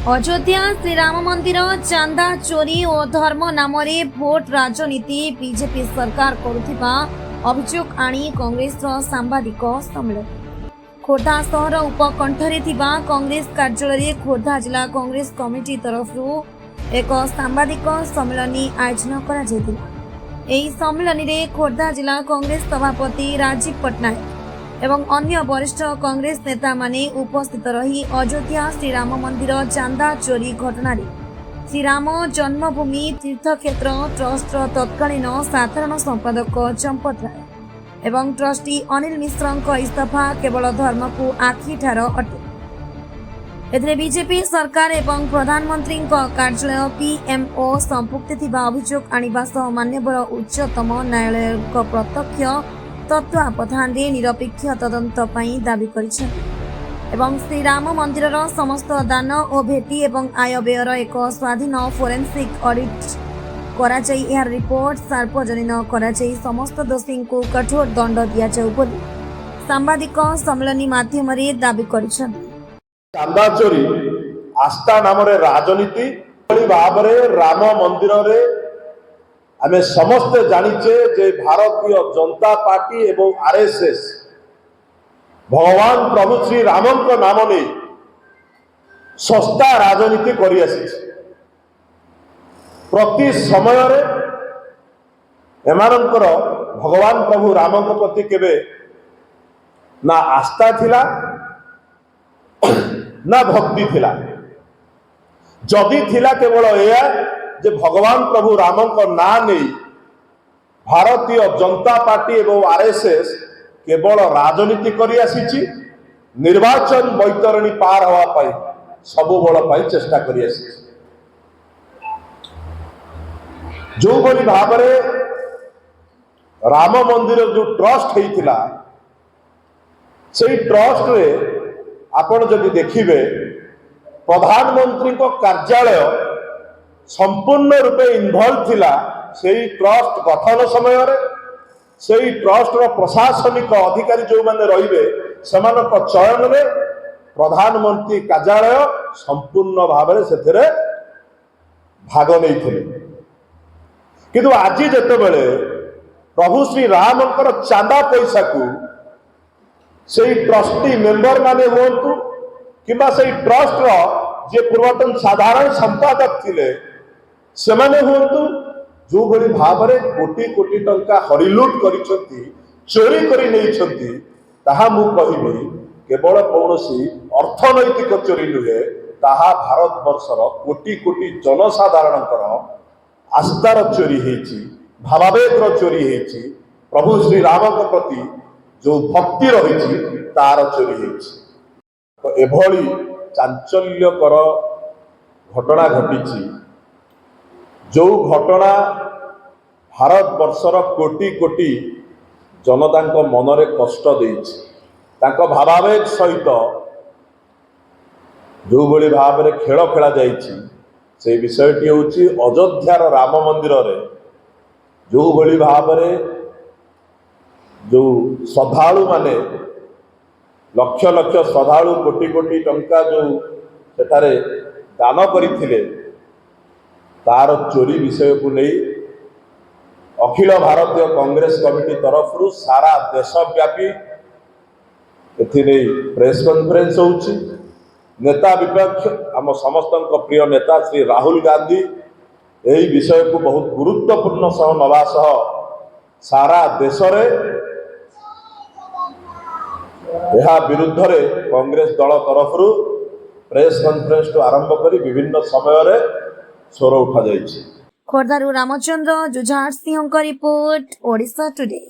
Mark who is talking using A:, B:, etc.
A: अयोध्या श्रीराम मंदिर चांदा चोरी और धर्म नाम भोट राजनीति बीजेपी सरकार करुथिबा अभियोग आनी कांग्रेस सांबादिक सम्मेलन। खोर्धा सहर उपकंठरे थिबा कांग्रेस कार्यालय खोर्धा जिला कांग्रेस कमिटी तरफ एक सांबादिक सम्मेलन आयोजन करा जायतिला। एही सम्मेलन रे खोर्धा जिला कांग्रेस सभापति राजीव पट्टनायक एवं अन्य वरिष्ठ कांग्रेस नेता माने उपस्थित रही अयोध्या श्रीराम मंदिर चांदा चोरी घटना श्रीराम जन्मभूमि तीर्थक्षेत्र ट्रस्ट तत्कालीन साधारण संपादक चंपत राय एवं ट्रस्टी अनिल मिश्र इस्तीफा केवल धर्म को आखिठार अटे। एथिरे बीजेपी सरकार एवं प्रधानमंत्री कार्यालय पीएमओ संपुक्त थिबा अभियोग आनिबा सह मान्यवर उच्चतम न्यायालय प्रत्यक्ष तत्वावधान निरपेक्ष तदंत दाबी एवं श्रीराम मंदिर समस्त दान और भेटी एवं आय व्ययर एक स्वाधीन फोरेंसिक ऑडिट कराई यार रिपोर्ट सार्वजनीन कराई समस्त दोषी को कठोर दंड दि जाऊ सांबादिक सम्मेलन माध्यम दाबी कर
B: चांदा चोरी आस्था नाम राजनीति भाव राम मंदिर रे आमे समस्ते जानिचे जे भारतीय जनता पार्टी एवं आरएसएस भगवान प्रभु श्री राम नाम नहीं सस्ता राजनीति करि आसी प्रति समय एमानंकर भगवान प्रभु राम प्रति केबे ना आस्था थिला ना भक्ति थिला। जदि थिला केवल एया जे भगवान प्रभु राम ना नहीं भारतीय जनता पार्टी एवं आरएसएस केवल राजनीति करि आसी निर्वाचन बैतरणी पार हवा पाई सबु बल पाई चेष्टा करि आसी जो बली भाव राम मंदिर जो ट्रस्ट होइतिला से ट्रस्ट रे आपण जदि देखिबे प्रधानमंत्री को कार्यालय संपूर्ण रूपे इन्वॉल्व थिला सेही ट्रस्ट गठन समय सेही ट्रस्ट रो प्रशासनिक अधिकारी जो माने रहिबे समानक चयन रे प्रधानमंत्री कार्यालय संपूर्ण भाव में सेथिरे भाग नहीं थिले। किंतु आज जेते बेले प्रभु श्री रामकर चांदा पैसा को सेही ट्रस्टी मेंबर माने हुंतु किबा सेही ट्रस्ट रो जे पूर्वतन साधारण संपादक थिले सेमाने हुंतु जो भली भाव में कोटी कोटी टंका हरिलुट करिसंती चोरी करि नैछंती ताहा मु कहिबी केवल कौनसी अर्थनैतिक चोरी नुहे ताहा भारत वर्षर कोटी कोटी जनसाधारणकर आस्थार चोरी हेछि भावावेगर चोरी हेछि प्रभु श्री राम प्रति जो भक्ति रही तार चोरी हेछि। तो एभली चांचल्यकर घटना घटी जो घटना भारत वर्षर कोटी कोटी जनता मनरे कष्ट देछि तांको भावावेग सहित जो भली भाव में खेल खेला जाइछि से विषयटी होछि अयोध्यार राम मंदिर रे जो भली भाव में जो श्रद्धालु माने लक्ष लक्ष श्रद्धालु कोटी कोटी टंका जो सेठारे दान करथिले तार चोरी विषय को नहीं अखिल भारतीय कांग्रेस कमिटी तरफ सारा देशव्यापी प्रेस कॉन्फ्रेंस होउछि। नेता विपक्ष आम समस्त प्रिय नेता श्री राहुल गांधी यही विषय को बहुत गुरुत्वपूर्ण सह नवा सह सारा देश रे यह विरुद्ध रे कांग्रेस दल तरफ प्रेस कॉन्फ्रेंस आरंभ करी विभिन्न समय रे स्वर उठा जाइछि।
A: खोर्धारू रामचंद्र जुझार सिंह रिपोर्ट ओडिशा टुडे।